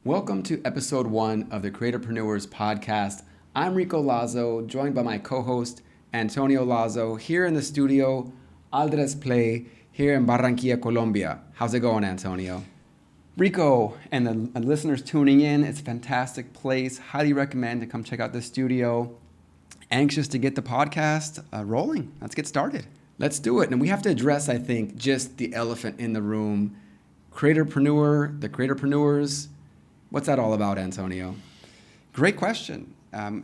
Welcome to episode 1 of the Creatorpreneurs podcast. I'm Rico Lazo, joined by my co-host Antonio Lazo here in the studio, Aldres Play, here in Barranquilla, Colombia. How's it going, Antonio? Rico and the listeners tuning in, it's a fantastic place. Highly recommend to come check out the studio. Anxious to get the podcast rolling. Let's get started. Let's do it. And we have to address, I think, just the elephant in the room. Creatorpreneur, the Creatorpreneurs. What's that all about, Antonio? Great question.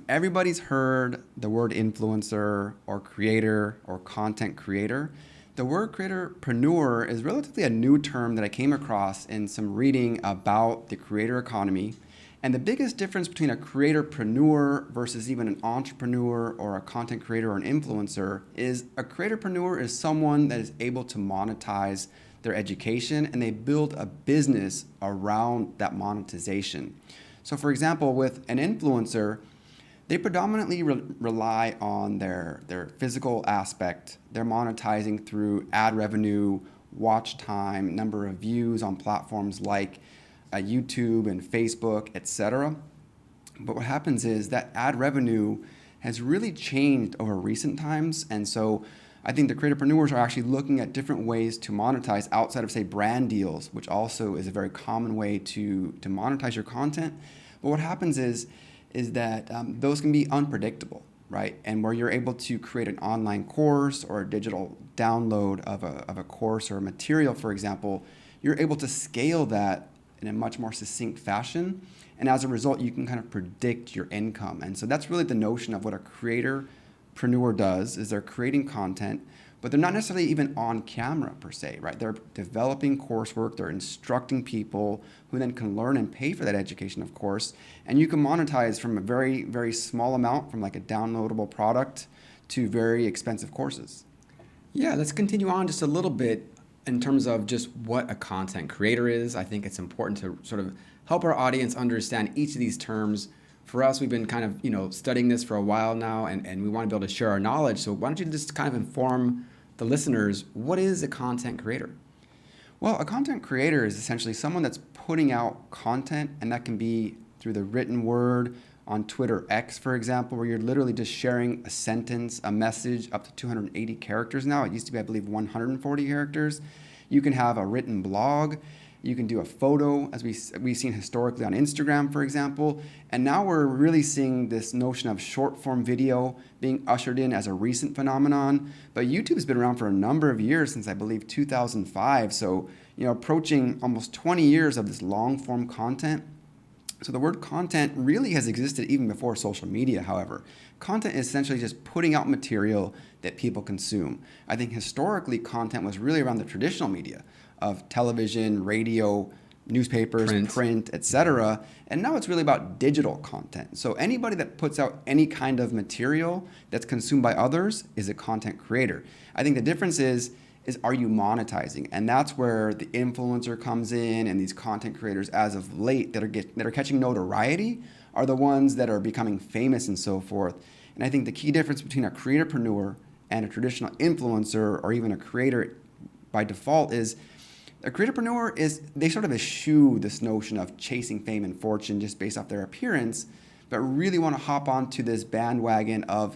Everybody's heard the word influencer or creator or content creator. The word creatorpreneur is relatively a new term that I came across in some reading about the creator economy. And the biggest difference between a creatorpreneur versus even an entrepreneur or a content creator or an influencer is a creatorpreneur is someone that is able to monetize their education and they build a business around that monetization. So for example, with an influencer, they predominantly rely on their physical aspect. They're monetizing through ad revenue, watch time, number of views on platforms like YouTube and Facebook, etc. But what happens is that ad revenue has really changed over recent times. And so I think the creatorpreneurs are actually looking at different ways to monetize outside of, say, brand deals, which also is a very common way to monetize your content. But what happens is that those can be unpredictable, right? And where you're able to create an online course or a digital download of a course or a material, for example, you're able to scale that in a much more succinct fashion. And as a result, you can kind of predict your income. And so that's really the notion of what a creatorpreneur does, is they're creating content, but they're not necessarily even on camera per se, right? They're developing coursework, they're instructing people who then can learn and pay for that education, of course. And you can monetize from a very, very small amount, from like a downloadable product to very expensive courses. Yeah, let's continue on just a little bit in terms of just what a content creator is. I think it's important to sort of help our audience understand each of these terms. For us, we've been kind of, studying this for a while now, and we want to be able to share our knowledge. So why don't you just kind of inform the listeners, what is a content creator? Well, a content creator is essentially someone that's putting out content, and that can be through the written word on Twitter X, for example, where you're literally just sharing a sentence, a message up to 280 characters now. It used to be, I believe, 140 characters. You can have a written blog. You can do a photo, as we've seen historically on Instagram, for example. And now we're really seeing this notion of short form video being ushered in as a recent phenomenon. But YouTube has been around for a number of years, since I believe 2005. So, approaching almost 20 years of this long form content. So the word content really has existed even before social media, however. Content is essentially just putting out material that people consume. I think historically content was really around the traditional media of television, radio, newspapers, print, etc. And now it's really about digital content. So anybody that puts out any kind of material that's consumed by others is a content creator. I think the difference is are you monetizing? And that's where the influencer comes in, and these content creators as of late that are catching notoriety are the ones that are becoming famous and so forth. And I think the key difference between a creatorpreneur and a traditional influencer or even a creator by default is a creatorpreneur they sort of eschew this notion of chasing fame and fortune just based off their appearance, but really want to hop onto this bandwagon of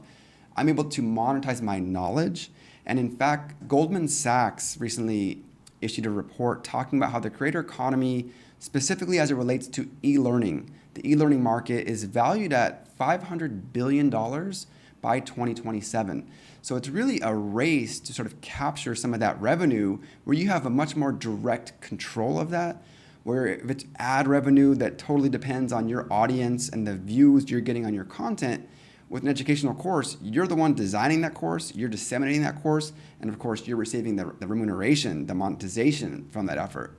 I'm able to monetize my knowledge. And in fact, Goldman Sachs recently issued a report talking about how the creator economy, specifically as it relates to e-learning, the e-learning market is valued at $500 billion by 2027. So it's really a race to sort of capture some of that revenue where you have a much more direct control of that, where if it's ad revenue that totally depends on your audience and the views you're getting on your content. With an educational course, you're the one designing that course, you're disseminating that course, and of course, you're receiving the remuneration, the monetization from that effort.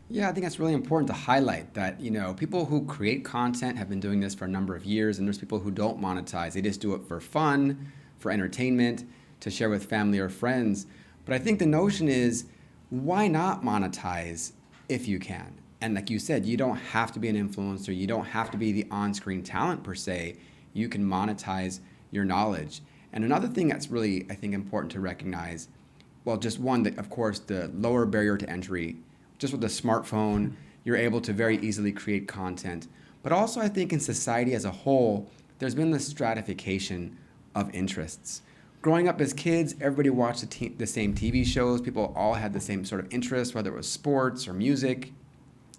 Yeah, I think that's really important to highlight that, people who create content have been doing this for a number of years, and there's people who don't monetize. They just do it for fun, for entertainment, to share with family or friends. But I think the notion is, why not monetize if you can? And like you said, you don't have to be an influencer. You don't have to be the on-screen talent per se. You can monetize your knowledge. And another thing that's really, I think, important to recognize, well, just one, that of course, the lower barrier to entry, just with the smartphone, you're able to very easily create content. But also, I think in society as a whole, there's been this stratification of interests. Growing up as kids, everybody watched the same TV shows. People all had the same sort of interests, whether it was sports or music.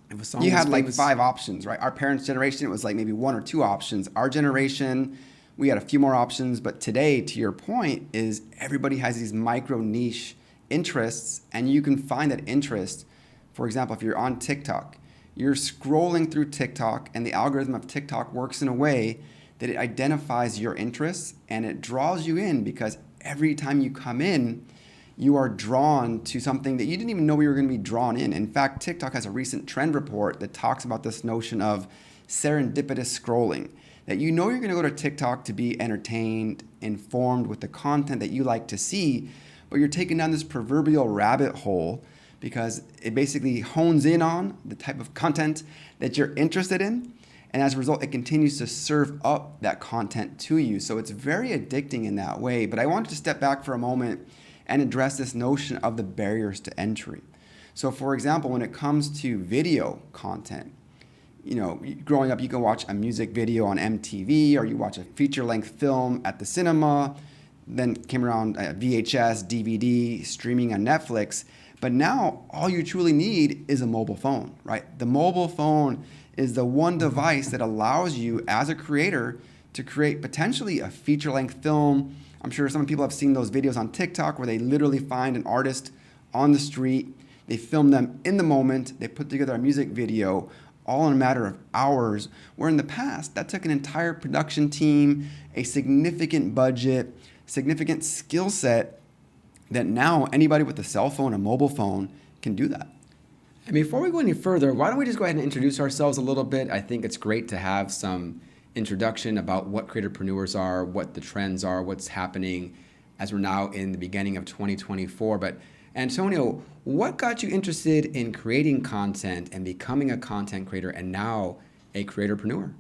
If a song You was had like famous, 5 options, right? Our parents' generation, it was like maybe 1 or 2 options. Our generation, we had a few more options. But today, to your point, is everybody has these micro niche interests, and you can find that interest. For example, if you're on TikTok, you're scrolling through TikTok, and the algorithm of TikTok works in a way that it identifies your interests and it draws you in, because every time you come in, you are drawn to something that you didn't even know you were going to be drawn in. Fact, TikTok has a recent trend report that talks about this notion of serendipitous scrolling, that you know you're going to go to TikTok to be entertained, informed with the content that you like to see, but you're taken down this proverbial rabbit hole because it basically hones in on the type of content that you're interested in. And as a result, it continues to serve up that content to you. So it's very addicting in that way. But I wanted to step back for a moment and address this notion of the barriers to entry. So for example, when it comes to video content, growing up, you can watch a music video on MTV, or you watch a feature-length film at the cinema. Then came around VHS, DVD, streaming on Netflix. But now all you truly need is a mobile phone, right? The mobile phone is the one device that allows you as a creator to create potentially a feature-length film. I'm sure some people have seen those videos on TikTok where they literally find an artist on the street, they film them in the moment, they put together a music video all in a matter of hours, where in the past that took an entire production team, a significant budget, significant skill set, that now anybody with a cell phone, a mobile phone, can do that. and before we go any further, why don't we just go ahead and introduce ourselves a little bit? I think it's great to have some introduction about what creatorpreneurs are, what the trends are, what's happening as we're now in the beginning of 2024. But Antonio, what got you interested in creating content and becoming a content creator and now a creatorpreneur?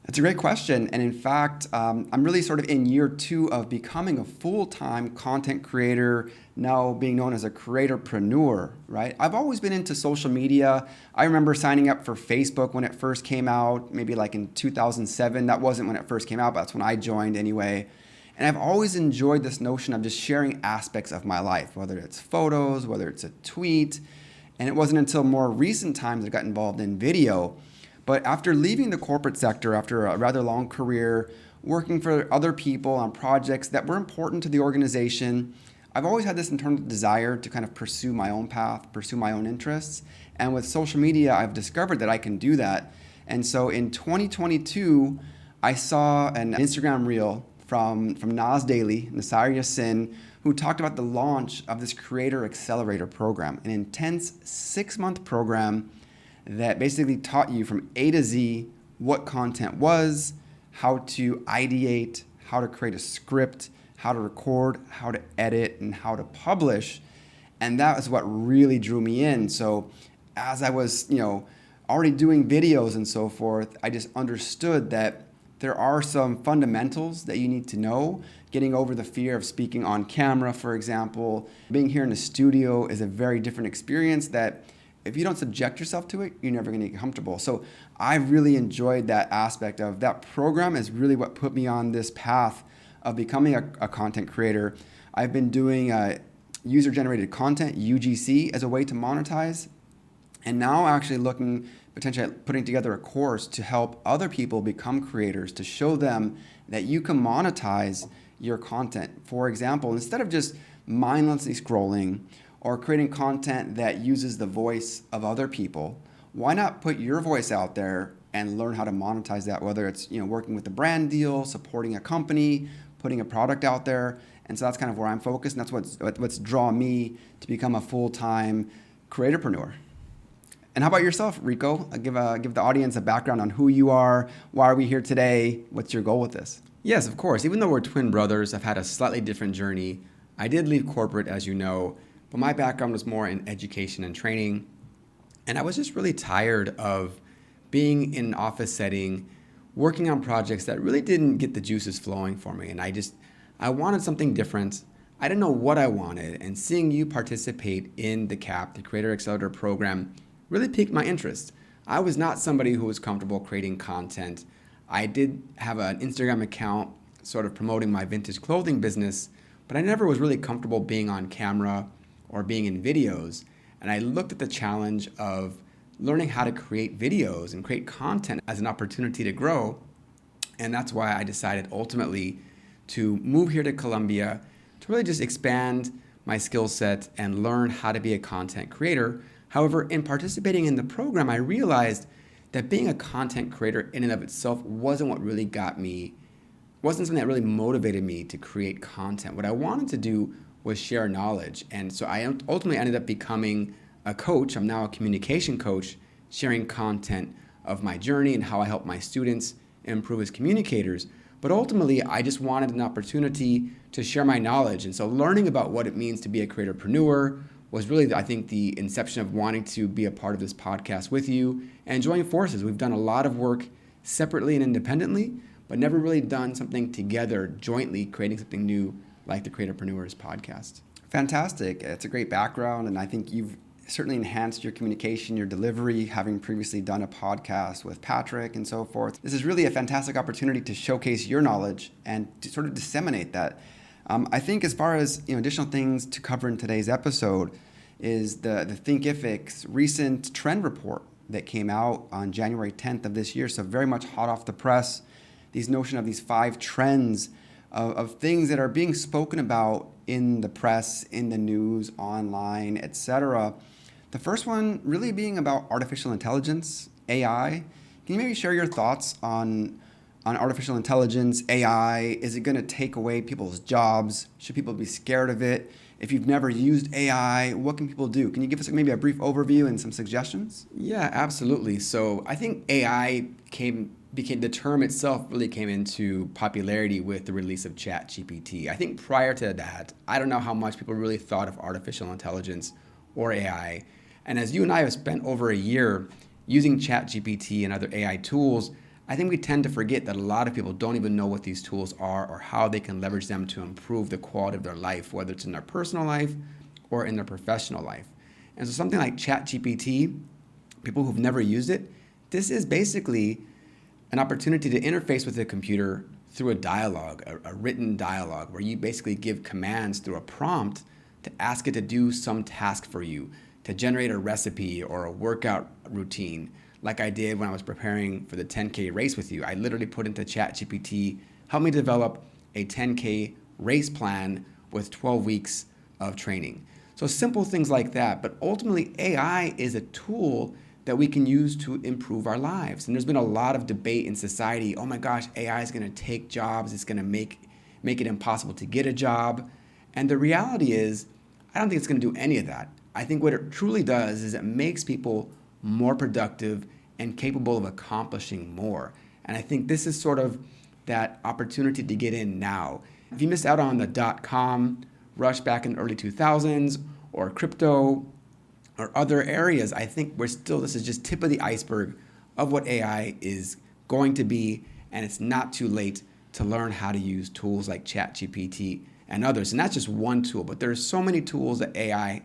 That's a great question. And in fact, I'm really sort of in year 2 of becoming a full-time content creator, now being known as a creatorpreneur, right? I've always been into social media. I remember signing up for Facebook when it first came out, maybe like in 2007. That wasn't when it first came out, but that's when I joined anyway. And I've always enjoyed this notion of just sharing aspects of my life, whether it's photos, whether it's a tweet. And it wasn't until more recent times I got involved in video. But after leaving the corporate sector, after a rather long career, working for other people on projects that were important to the organization, I've always had this internal desire to kind of pursue my own path, pursue my own interests. And with social media, I've discovered that I can do that. And so in 2022, I saw an Instagram reel from Nas Daily, Nasir Yassin, who talked about the launch of this Creator Accelerator program, an intense 6-month program that basically taught you from A to Z what content was, how to ideate, how to create a script, how to record, how to edit, and how to publish. And that was what really drew me in. So as I was, already doing videos and so forth, I just understood that there are some fundamentals that you need to know. Getting over the fear of speaking on camera, for example. Being here in the studio is a very different experience that if you don't subject yourself to it, you're never going to get comfortable. So I really enjoyed that aspect of that program is really what put me on this path of becoming a content creator. I've been doing user-generated content, UGC, as a way to monetize. And now actually looking potentially at putting together a course to help other people become creators, to show them that you can monetize your content. For example, instead of just mindlessly scrolling or creating content that uses the voice of other people, why not put your voice out there and learn how to monetize that, whether it's working with a brand deal, supporting a company, putting a product out there. And so that's kind of where I'm focused, and that's what's drawn me to become a full-time creatorpreneur. And how about yourself, Rico? Give the audience a background on who you are, why are we here today, what's your goal with this? Yes, of course. Even though we're twin brothers, I've had a slightly different journey. I did leave corporate, as you know, but my background was more in education and training. And I was just really tired of being in an office setting, working on projects that really didn't get the juices flowing for me. And I wanted something different. I didn't know what I wanted. And seeing you participate in the CAP, the Creator Accelerator program, really piqued my interest. I was not somebody who was comfortable creating content. I did have an Instagram account sort of promoting my vintage clothing business, but I never was really comfortable being on camera or being in videos. And I looked at the challenge of learning how to create videos and create content as an opportunity to grow. And that's why I decided ultimately to move here to Colombia to really just expand my skill set and learn how to be a content creator. However, in participating in the program, I realized that being a content creator in and of itself wasn't something that really motivated me to create content. What I wanted to do was share knowledge. And so I ultimately ended up becoming a coach. I'm now a communication coach, sharing content of my journey and how I help my students improve as communicators. But ultimately, I just wanted an opportunity to share my knowledge. And so learning about what it means to be a creatorpreneur was really, I think, the inception of wanting to be a part of this podcast with you and join forces. We've done a lot of work separately and independently, but never really done something together, jointly creating something new like the Creatorpreneurs podcast. Fantastic. It's a great background, and I think you've certainly enhanced your communication, your delivery, having previously done a podcast with Patrick and so forth. This is really a fantastic opportunity to showcase your knowledge and to sort of disseminate that. I think as far as additional things to cover in today's episode is the Thinkific's recent trend report that came out on January 10th of this year. So very much hot off the press, these notion of these 5 trends of things that are being spoken about in the press, in the news, online, etc. The first one really being about artificial intelligence, AI. Can you maybe share your thoughts on artificial intelligence, AI? Is it going to take away people's jobs? Should people be scared of it? If you've never used AI, what can people do? Can you give us maybe a brief overview and some suggestions? Yeah, absolutely. So I think AI the term itself really came into popularity with the release of ChatGPT. I think prior to that, I don't know how much people really thought of artificial intelligence or AI. And as you and I have spent over a year using ChatGPT and other AI tools, I think we tend to forget that a lot of people don't even know what these tools are or how they can leverage them to improve the quality of their life, whether it's in their personal life or in their professional life. And so something like ChatGPT, people who've never used it, this is basically an opportunity to interface with the computer through a dialogue, a written dialogue, where you basically give commands through a prompt to ask it to do some task for you, to generate a recipe or a workout routine, like I did when I was preparing for the 10K race with you. I literally put into ChatGPT, help me develop a 10K race plan with 12 weeks of training. So simple things like that. But ultimately, AI is a tool that we can use to improve our lives. And there's been a lot of debate in society. Oh my gosh, AI is going to take jobs. It's going to make it impossible to get a job. And the reality is, I don't think it's going to do any of that. I think what it truly does is it makes people more productive and capable of accomplishing more. And I think this is sort of that opportunity to get in now. If you missed out on the .com rush back in the early 2000s or crypto or other areas, I think this is just tip of the iceberg of what AI is going to be, and it's not too late to learn how to use tools like ChatGPT and others. And that's just one tool, but there's so many tools that AI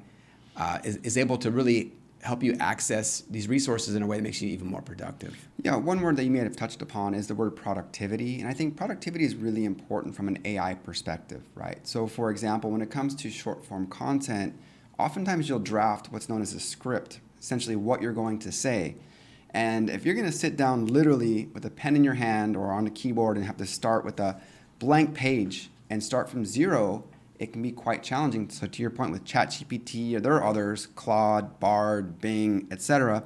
is able to really help you access these resources in a way that makes you even more productive. Yeah, one word that you may have touched upon is the word productivity. And I think productivity is really important from an AI perspective, right? So for example, when it comes to short form content, oftentimes you'll draft what's known as a script, essentially what you're going to say. And if you're going to sit down literally with a pen in your hand or on a keyboard and have to start with a blank page and start from zero, it can be quite challenging. So to your point with ChatGPT, or there are others, Claude, Bard, Bing, etc.,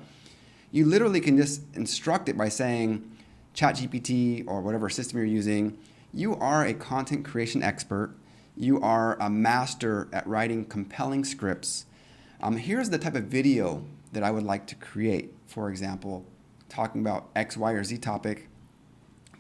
you literally can just instruct it by saying, ChatGPT or whatever system you're using, you are a content creation expert. You are a master at writing compelling scripts. Here's the type of video that I would like to create. For example, talking about X, Y, or Z topic.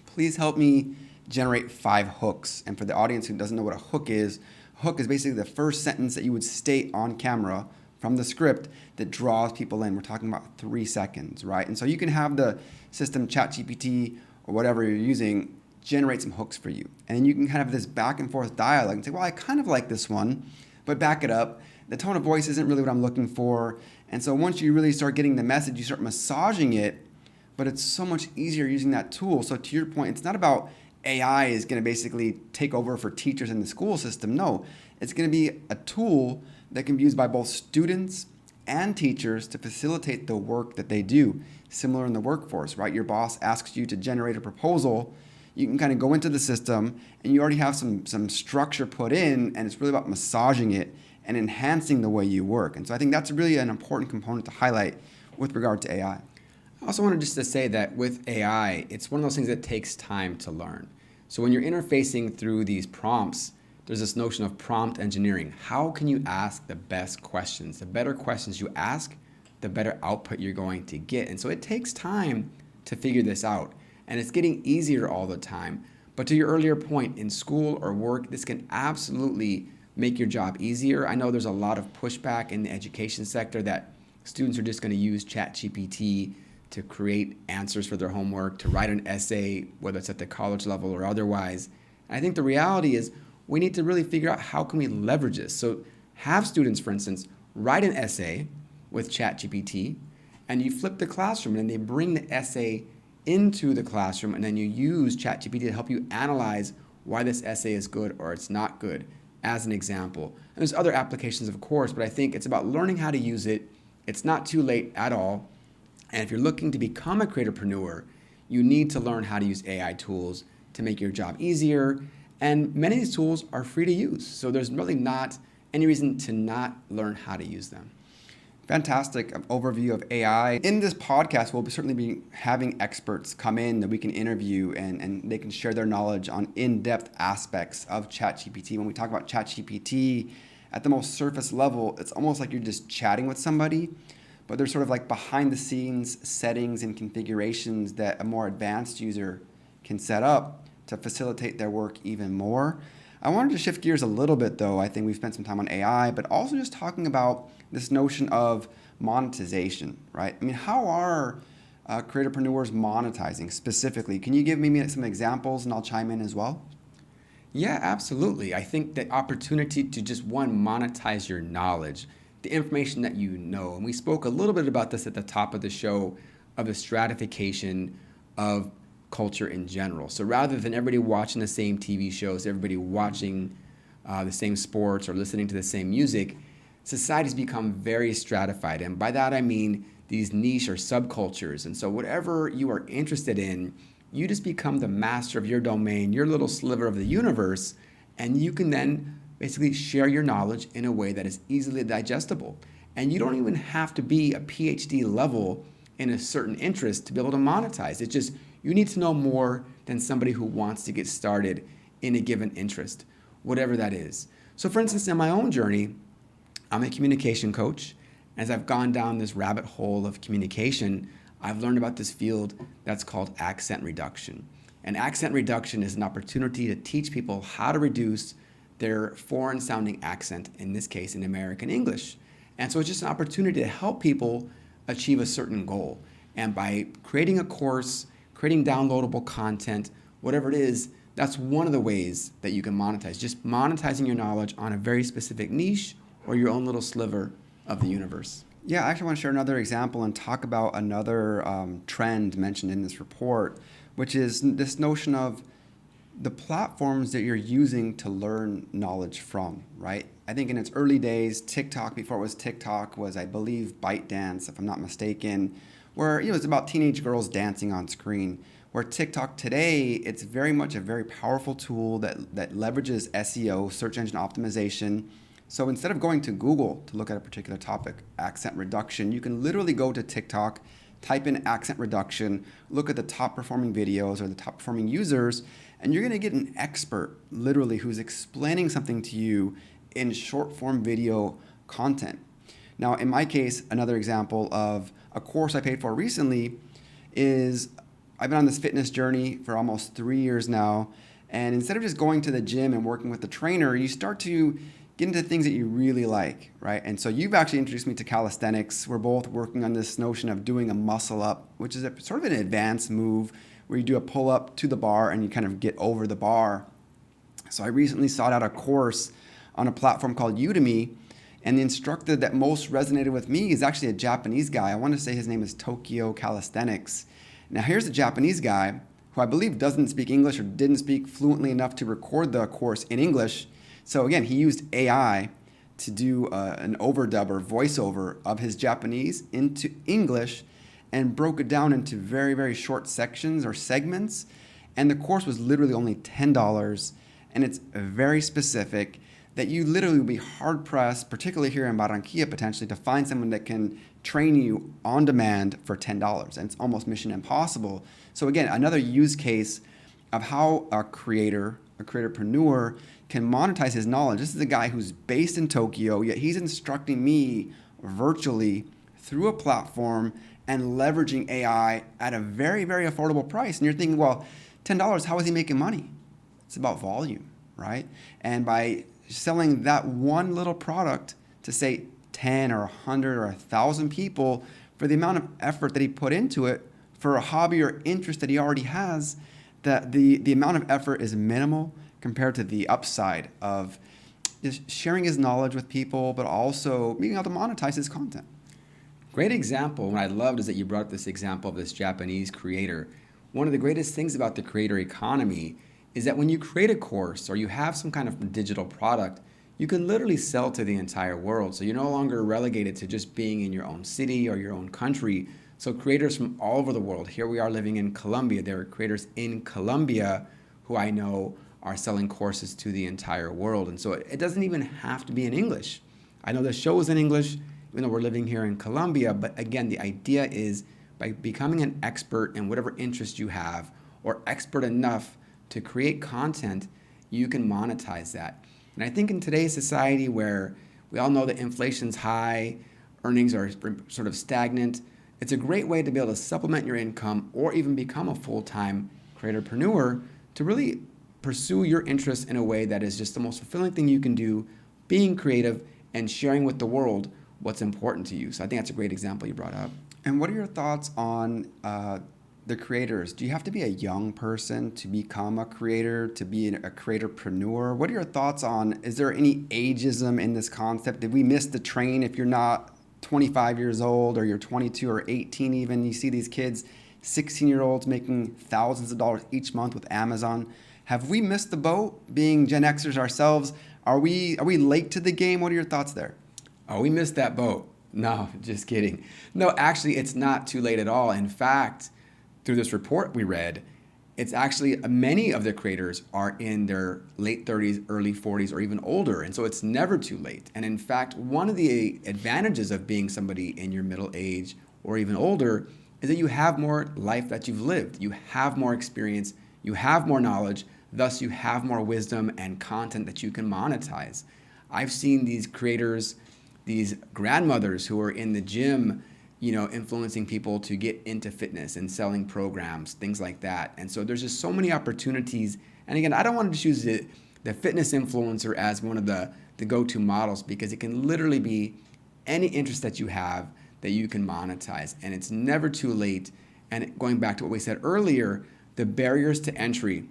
Please help me generate 5 hooks. And for the audience who doesn't know what a hook is basically the first sentence that you would state on camera from the script that draws people in. We're talking about 3 seconds, right? And so you can have the system ChatGPT or whatever you're using generate some hooks for you. And then you can kind of have this back and forth dialogue and say, well, I kind of like this one, but back it up. the tone of voice isn't really what I'm looking for. And so once you really start getting the message, you start massaging it, but it's so much easier using that tool. So to your point, it's not about AI is going to basically take over for teachers in the school system. No, it's going to be a tool that can be used by both students and teachers to facilitate the work that they do. Similar in the workforce, right? Your boss asks you to generate a proposal. You can kind of go into the system and you already have some structure put in, and it's really about massaging it and enhancing the way you work. And so I think that's really an important component to highlight with regard to AI. I also wanted just to say that with AI, it's one of those things that takes time to learn. So when you're interfacing through these prompts, there's this notion of prompt engineering. How can you ask the best questions? The better questions you ask, the better output you're going to get. And so it takes time to figure this out. And it's getting easier all the time. But to your earlier point, in school or work, this can absolutely make your job easier. I know there's a lot of pushback in the education sector that students are just going to use ChatGPT to create answers for their homework, to write an essay, whether it's at the college level or otherwise. And I think the reality is we need to really figure out how can we leverage this. So have students, for instance, write an essay with ChatGPT, and you flip the classroom and they bring the essay into the classroom, and then you use ChatGPT to help you analyze why this essay is good or it's not good, as an example. And there's other applications, of course, but I think it's about learning how to use it. It's not too late at all. And if you're looking to become a creatorpreneur, you need to learn how to use AI tools to make your job easier. And many of these tools are free to use. So there's really not any reason to not learn how to use them. Fantastic overview of AI. In this podcast, we'll certainly be having experts come in that we can interview, and they can share their knowledge on in-depth aspects of ChatGPT. When we talk about ChatGPT, at the most surface level, it's almost like you're just chatting with somebody, but there's sort of like behind the scenes settings and configurations that a more advanced user can set up to facilitate their work even more. I wanted to shift gears a little bit though. I think we've spent some time on AI, but also just talking about this notion of monetization, right? I mean, how are creatorpreneurs monetizing specifically? Can you give me some examples and I'll chime in as well? Yeah, absolutely. I think the opportunity to just monetize your knowledge, the information that you know. And we spoke a little bit about this at the top of the show, of the stratification of culture in general. So rather than everybody watching the same TV shows, everybody watching the same sports or listening to the same music, society's become very stratified. And by that I mean these niche or subcultures. And so whatever you are interested in, you just become the master of your domain, your little sliver of the universe, and you can then basically share your knowledge in a way that is easily digestible. And you don't even have to be a PhD level in a certain interest to be able to monetize. It's just you need to know more than somebody who wants to get started in a given interest, whatever that is. So for instance, in my own journey, I'm a communication coach. As I've gone down this rabbit hole of communication, I've learned about this field that's called accent reduction. And accent reduction is an opportunity to teach people how to reduce their foreign sounding accent, in this case in American English. And so it's just an opportunity to help people achieve a certain goal. And by creating a course, creating downloadable content, whatever it is, that's one of the ways that you can monetize. Just monetizing your knowledge on a very specific niche or your own little sliver of the universe. Yeah, I actually want to share another example and talk about another trend mentioned in this report, which is this notion of the platforms that you're using to learn knowledge from, right? I think in its early days, TikTok, before it was TikTok, was, I believe, ByteDance, if I'm not mistaken, where it's about teenage girls dancing on screen. Where TikTok today, it's very much a very powerful tool that leverages SEO, search engine optimization. So instead of going to Google to look at a particular topic, accent reduction, you can literally go to TikTok, type in accent reduction, look at the top performing videos or the top performing users, and you're going to get an expert literally who's explaining something to you in short form video content. Now, in my case, another example of a course I paid for recently is I've been on this fitness journey for almost 3 years now. And instead of just going to the gym and working with the trainer, you start to get into things that you really like, right? And so you've actually introduced me to calisthenics. We're both working on this notion of doing a muscle up, which is sort of an advanced move where you do a pull up to the bar and you kind of get over the bar. So I recently sought out a course on a platform called Udemy. And the instructor that most resonated with me is actually a Japanese guy. I want to say his name is Tokyo Calisthenics. Now here's a Japanese guy who I believe doesn't speak English or didn't speak fluently enough to record the course in English. So again, he used AI to do an overdub or voiceover of his Japanese into English and broke it down into very, very short sections or segments. And the course was literally only $10, and it's very specific that you literally will be hard pressed, particularly here in Barranquilla potentially, to find someone that can train you on demand for $10. And it's almost mission impossible. So again, another use case of how a creatorpreneur can monetize his knowledge. This is a guy who's based in Tokyo, yet he's instructing me virtually through a platform and leveraging AI at a very, very affordable price. And you're thinking, well, $10, how is he making money? It's about volume, right? And by selling that one little product to say 10 or 100 or 1,000 people for the amount of effort that he put into it for a hobby or interest that he already has, that the amount of effort is minimal compared to the upside of just sharing his knowledge with people, but also being able to monetize his content. Great example. What I loved is that you brought up this example of this Japanese creator. One of the greatest things about the creator economy is that when you create a course or you have some kind of digital product, you can literally sell to the entire world. So you're no longer relegated to just being in your own city or your own country. So creators from all over the world, here we are living in Colombia. There are creators in Colombia who I know are selling courses to the entire world. And so it doesn't even have to be in English. I know the show is in English, even though we're living here in Colombia. But again, the idea is by becoming an expert in whatever interest you have or expert enough to create content, you can monetize that. And I think in today's society where we all know that inflation's high, earnings are sort of stagnant, it's a great way to be able to supplement your income or even become a full-time creatorpreneur to really pursue your interests in a way that is just the most fulfilling thing you can do, being creative and sharing with the world what's important to you. So I think that's a great example you brought up. And what are your thoughts on the creators? Do you have to be a young person to become a creator, to be a creatorpreneur? What are your thoughts on, is there any ageism in this concept? Did we miss the train if you're not 25 years old or you're 22 or 18 even? You see these kids, 16-year-olds making thousands of dollars each month with Amazon. Have we missed the boat being Gen Xers ourselves? Are we late to the game? What are your thoughts there? Oh, we missed that boat. No, just kidding. No, actually, it's not too late at all. In fact, through this report we read, it's actually many of the creators are in their late 30s, early 40s, or even older. And so it's never too late. And in fact, one of the advantages of being somebody in your middle age or even older is that you have more life that you've lived. You have more experience. You have more knowledge. Thus, you have more wisdom and content that you can monetize. I've seen these creators, these grandmothers who are in the gym, influencing people to get into fitness and selling programs, things like that. And so there's just so many opportunities. And again, I don't want to choose the fitness influencer as one of the go-to models because it can literally be any interest that you have that you can monetize. And it's never too late. And going back to what we said earlier, the barriers to entry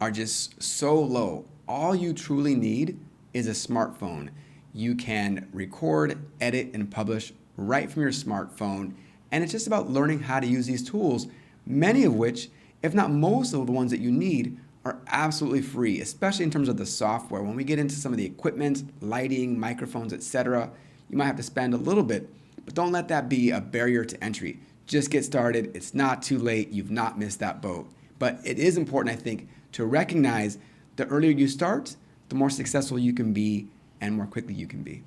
are just so low. All you truly need is a smartphone. You can record, edit, and publish right from your smartphone. And it's just about learning how to use these tools, many of which, if not most of the ones that you need, are absolutely free, especially in terms of the software. When we get into some of the equipment, lighting, microphones, etc., you might have to spend a little bit, but don't let that be a barrier to entry. Just get started. It's not too late. You've not missed that boat. But it is important, I think, to recognize the earlier you start, the more successful you can be and more quickly you can be.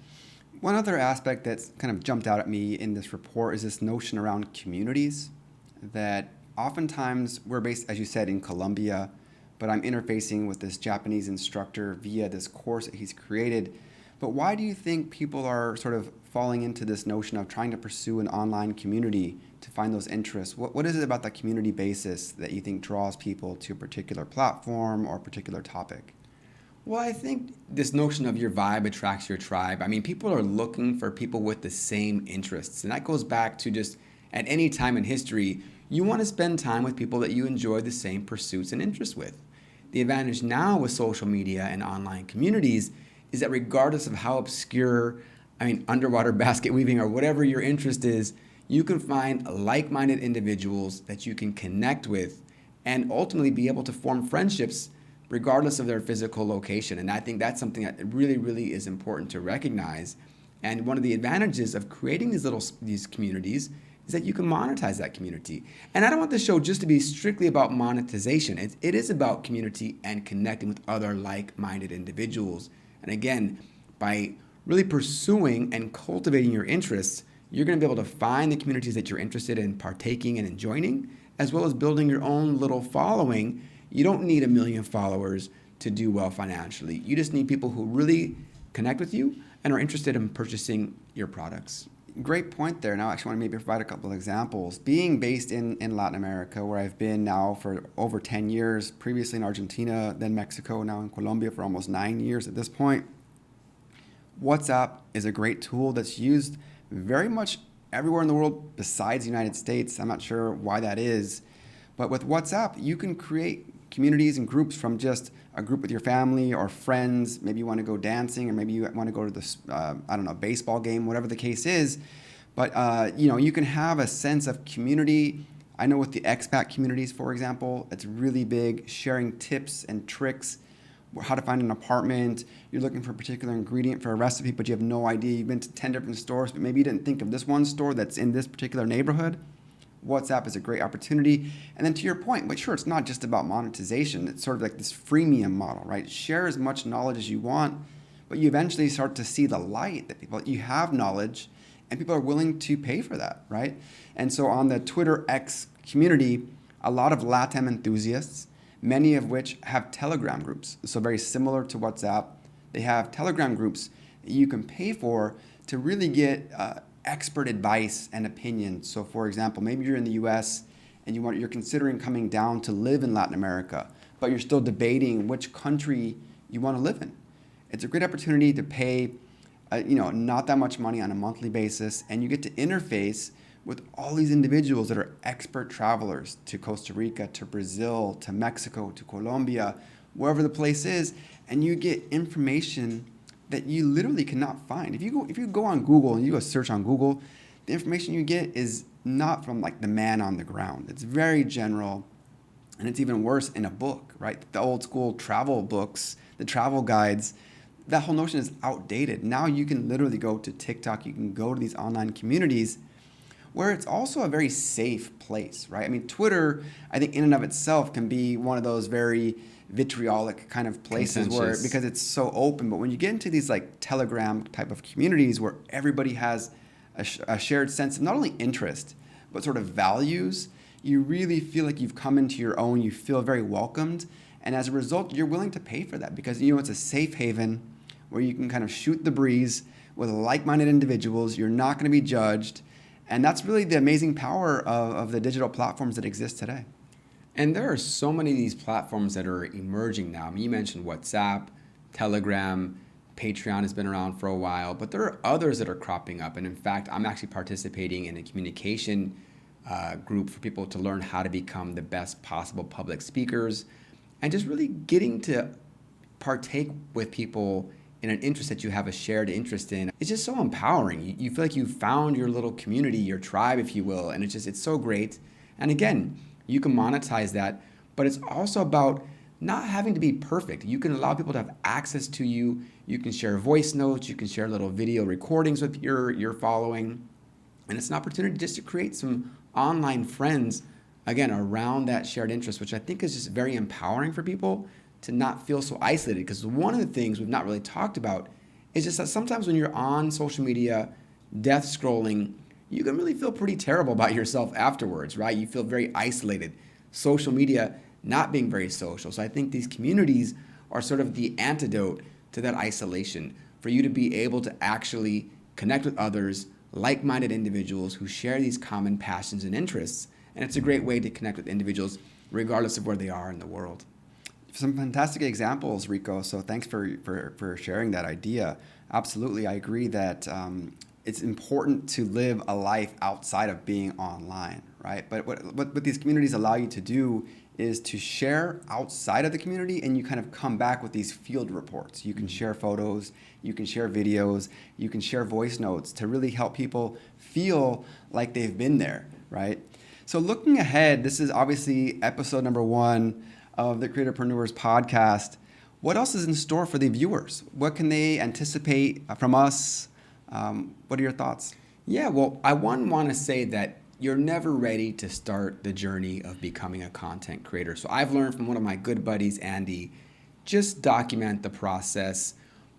One other aspect that's kind of jumped out at me in this report is this notion around communities, that oftentimes we're based, as you said, in Colombia, but I'm interfacing with this Japanese instructor via this course that he's created. But why do you think people are sort of falling into this notion of trying to pursue an online community to find those interests? What is it about that community basis that you think draws people to a particular platform or a particular topic? Well, I think this notion of your vibe attracts your tribe. I mean, people are looking for people with the same interests. And that goes back to just at any time in history, you want to spend time with people that you enjoy the same pursuits and interests with. The advantage now with social media and online communities is that regardless of how obscure, underwater basket weaving or whatever your interest is, you can find like-minded individuals that you can connect with and ultimately be able to form friendships regardless of their physical location. And I think that's something that really, really is important to recognize. And one of the advantages of creating these communities is that you can monetize that community. And I don't want the show just to be strictly about monetization. It is about community and connecting with other like-minded individuals. And again, by really pursuing and cultivating your interests, you're going to be able to find the communities that you're interested in partaking and joining, as well as building your own little following. You don't need 1 million followers to do well financially. You just need people who really connect with you and are interested in purchasing your products. Great point there. Now, I actually want to maybe provide a couple of examples. Being based in Latin America, where I've been now for over 10 years, previously in Argentina, then Mexico, now in Colombia for almost 9 years at this point, WhatsApp is a great tool that's used very much everywhere in the world besides the United States. I'm not sure why that is. But with WhatsApp, you can create communities and groups from just a group with your family or friends. Maybe you want to go dancing, or maybe you want to go to this, baseball game, whatever the case is. But, you can have a sense of community. I know with the expat communities, for example, it's really big, sharing tips and tricks, how to find an apartment. You're looking for a particular ingredient for a recipe, but you have no idea. You've been to 10 different stores, but maybe you didn't think of this one store that's in this particular neighborhood. WhatsApp is a great opportunity. And then to your point, but sure, it's not just about monetization. It's sort of like this freemium model, right? Share as much knowledge as you want, but you eventually start to see the light that you have knowledge and people are willing to pay for that, right? And so on the Twitter X community, a lot of LATAM enthusiasts, many of which have Telegram groups. So very similar to WhatsApp, they have Telegram groups that you can pay for to really get expert advice and opinion. So for example, maybe you're in the US and you're considering coming down to live in Latin America, but you're still debating which country you want to live in. It's a great opportunity to pay not that much money on a monthly basis, and you get to interface with all these individuals that are expert travelers to Costa Rica, to Brazil, to Mexico, to Colombia, wherever the place is, and you get information that you literally cannot find. If you go on Google and you go search on Google, the information you get is not from like the man on the ground. It's very general, and it's even worse in a book, right? The old school travel books, the travel guides, that whole notion is outdated. Now you can literally go to TikTok, you can go to these online communities where it's also a very safe place, right? I mean, Twitter, I think in and of itself can be one of those very vitriolic kind of places because it's so open. But when you get into these like Telegram type of communities where everybody has a shared sense of not only interest, but sort of values, you really feel like you've come into your own, you feel very welcomed. And as a result, you're willing to pay for that because, it's a safe haven where you can kind of shoot the breeze with like-minded individuals. You're not going to be judged. And that's really the amazing power of the digital platforms that exist today. And there are so many of these platforms that are emerging now. I mean, you mentioned WhatsApp, Telegram, Patreon has been around for a while, but there are others that are cropping up. And in fact, I'm actually participating in a communication group for people to learn how to become the best possible public speakers and just really getting to partake with people in an interest that you have a shared interest in. It's just so empowering. You feel like you've found your little community, your tribe, if you will, and it's so great. And again, you can monetize that, but it's also about not having to be perfect. You can allow people to have access to you. You can share voice notes. You can share little video recordings with your following. And it's an opportunity just to create some online friends, again, around that shared interest, which I think is just very empowering for people to not feel so isolated. Because one of the things we've not really talked about is just that sometimes when you're on social media, death scrolling, you can really feel pretty terrible about yourself afterwards, right? You feel very isolated. Social media not being very social. So I think these communities are sort of the antidote to that isolation for you to be able to actually connect with others, like-minded individuals who share these common passions and interests. And it's a great way to connect with individuals regardless of where they are in the world. Some fantastic examples, Rico. So thanks for sharing that idea. Absolutely, I agree that it's important to live a life outside of being online, right? But what these communities allow you to do is to share outside of the community, and you kind of come back with these field reports. You can share photos, you can share videos, you can share voice notes to really help people feel like they've been there, right? So looking ahead, this is obviously episode number 1 of the Creatorpreneurs podcast. What else is in store for the viewers? What can they anticipate from us? What are your thoughts? Yeah, well, I want to say that you're never ready to start the journey of becoming a content creator. So I've learned from one of my good buddies, Andy, just document the process,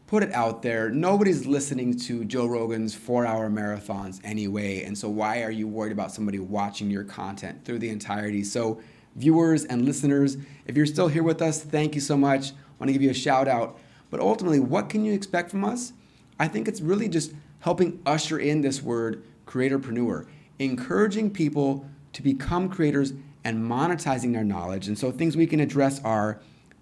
put it out there. Nobody's listening to Joe Rogan's 4-hour marathons anyway. And so why are you worried about somebody watching your content through the entirety? So viewers and listeners, if you're still here with us, thank you so much. I want to give you a shout out. But ultimately, what can you expect from us? I think it's really just helping usher in this word creatorpreneur, encouraging people to become creators and monetizing their knowledge. And so things we can address are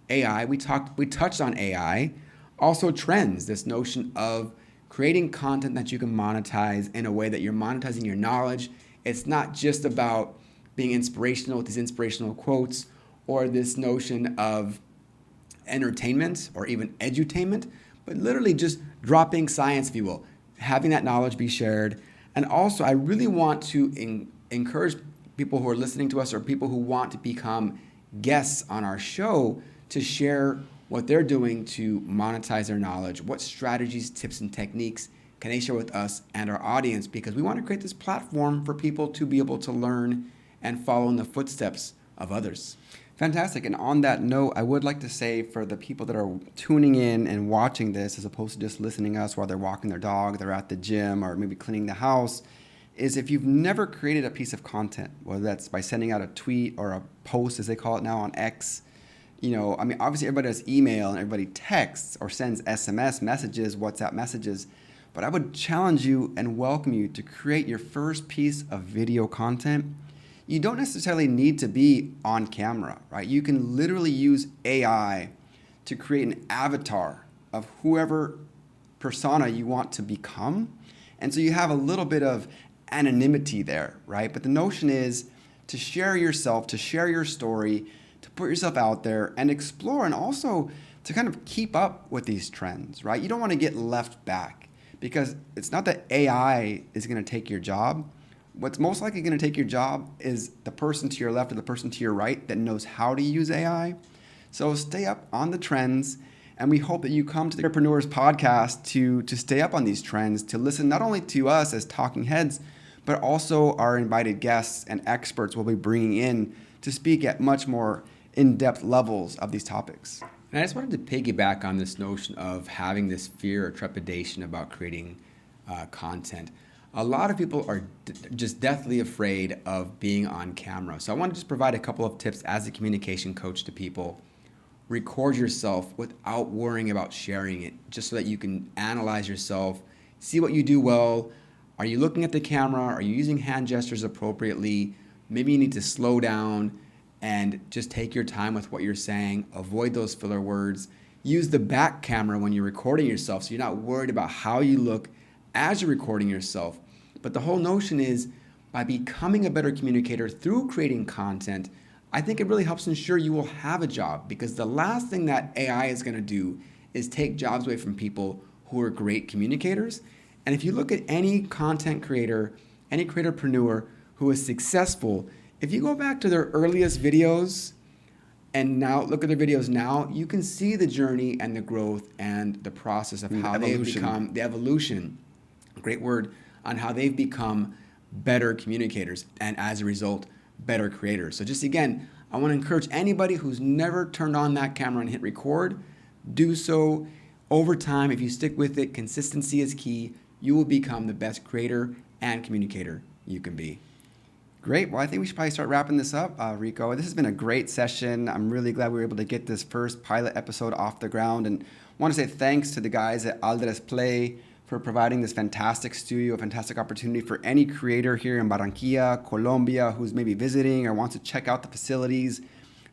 AI. We touched on AI. Also trends, this notion of creating content that you can monetize in a way that you're monetizing your knowledge. It's not just about being inspirational with these inspirational quotes or this notion of entertainment or even edutainment, but literally just dropping science, if you will, having that knowledge be shared. And also, I really want to encourage people who are listening to us or people who want to become guests on our show to share what they're doing to monetize their knowledge. What strategies, tips, and techniques can they share with us and our audience? Because we want to create this platform for people to be able to learn and follow in the footsteps of others. Fantastic. And on that note, I would like to say for the people that are tuning in and watching this as opposed to just listening to us while they're walking their dog, they're at the gym, or maybe cleaning the house, is if you've never created a piece of content, whether that's by sending out a tweet or a post, as they call it now on X, obviously everybody has email and everybody texts or sends SMS messages, WhatsApp messages, but I would challenge you and welcome you to create your first piece of video content. You don't necessarily need to be on camera, right? You can literally use AI to create an avatar of whoever persona you want to become. And so you have a little bit of anonymity there, right? But the notion is to share yourself, to share your story, to put yourself out there and explore, and also to kind of keep up with these trends, right? You don't want to get left back, because it's not that AI is going to take your job. What's most likely going to take your job is the person to your left or the person to your right that knows how to use AI. So stay up on the trends, and we hope that you come to the Creatorpreneurs podcast to stay up on these trends, to listen not only to us as talking heads, but also our invited guests and experts we'll be bringing in to speak at much more in-depth levels of these topics. And I just wanted to piggyback on this notion of having this fear or trepidation about creating content. A lot of people are just deathly afraid of being on camera. So I want to just provide a couple of tips as a communication coach to people. Record yourself without worrying about sharing it, just so that you can analyze yourself, see what you do well. Are you looking at the camera? Are you using hand gestures appropriately? Maybe you need to slow down and just take your time with what you're saying. Avoid those filler words. Use the back camera when you're recording yourself so you're not worried about how you look as you're recording yourself. But the whole notion is, by becoming a better communicator through creating content, I think it really helps ensure you will have a job, because the last thing that AI is going to do is take jobs away from people who are great communicators. And if you look at any content creator, any creatorpreneur who is successful, if you go back to their earliest videos and now look at their videos now, you can see the journey and the growth and the process of how they've become, the evolution, great word, on how they've become better communicators and as a result, better creators. So just again, I want to encourage anybody who's never turned on that camera and hit record, do so. Over time, if you stick with it, consistency is key. You will become the best creator and communicator you can be. Great. Well, I think we should probably start wrapping this up, Rico. This has been a great session. I'm really glad we were able to get this first pilot episode off the ground, and want to say thanks to the guys at Aldres Play for providing this fantastic studio, a fantastic opportunity for any creator here in Barranquilla, Colombia, who's maybe visiting or wants to check out the facilities.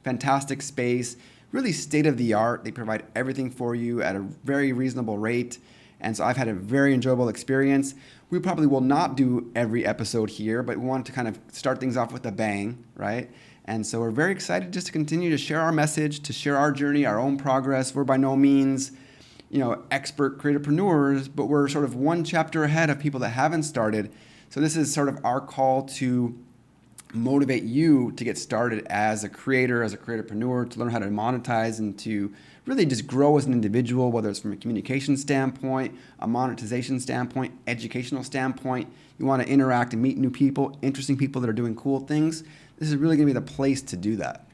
Fantastic space, really state of the art. They provide everything for you at a very reasonable rate. And so I've had a very enjoyable experience. We probably will not do every episode here, but we wanted to kind of start things off with a bang, right? And so we're very excited just to continue to share our message, to share our journey, our own progress. We're by no means, expert creatorpreneurs, but we're sort of one chapter ahead of people that haven't started. So this is sort of our call to motivate you to get started as a creator, as a creatorpreneur, to learn how to monetize and to really just grow as an individual, whether it's from a communication standpoint, a monetization standpoint, educational standpoint. You want to interact and meet new people, interesting people that are doing cool things. This is really going to be the place to do that.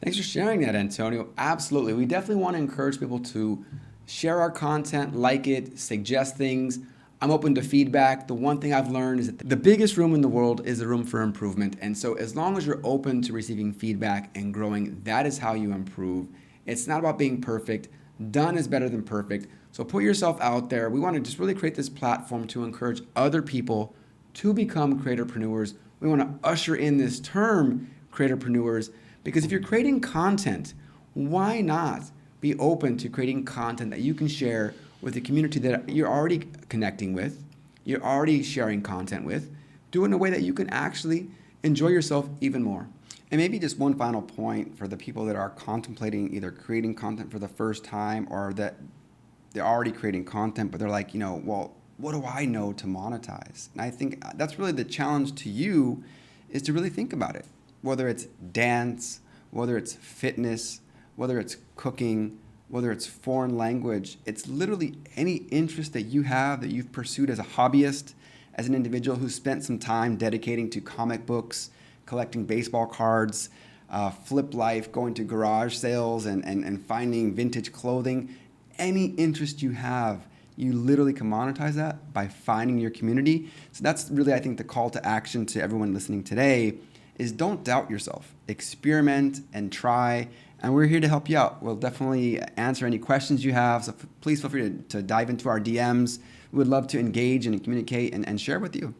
Thanks for sharing that, Antonio. Absolutely. We definitely want to encourage people to share our content, like it, suggest things. I'm open to feedback. The one thing I've learned is that the biggest room in the world is the room for improvement. And so as long as you're open to receiving feedback and growing, that is how you improve. It's not about being perfect. Done is better than perfect. So put yourself out there. We want to just really create this platform to encourage other people to become creatorpreneurs. We want to usher in this term, creatorpreneurs, because if you're creating content, why not be open to creating content that you can share with the community that you're already connecting with, you're already sharing content with, do it in a way that you can actually enjoy yourself even more. And maybe just one final point for the people that are contemplating either creating content for the first time or that they're already creating content, but they're like, well, what do I know to monetize? And I think that's really the challenge to you is to really think about it. Whether it's dance, whether it's fitness, whether it's cooking, whether it's foreign language, it's literally any interest that you have that you've pursued as a hobbyist, as an individual who spent some time dedicating to comic books, collecting baseball cards, flip life, going to garage sales and finding vintage clothing. Any interest you have, you literally can monetize that by finding your community. So that's really, I think, the call to action to everyone listening today is don't doubt yourself. Experiment and try. And we're here to help you out. We'll definitely answer any questions you have. So please feel free to dive into our DMs. We would love to engage and communicate and share with you.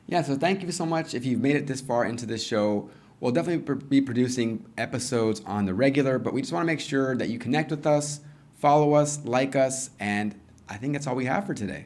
Yeah, so thank you so much. If you've made it this far into this show, we'll definitely be producing episodes on the regular, but we just want to make sure that you connect with us, follow us, like us, and I think that's all we have for today.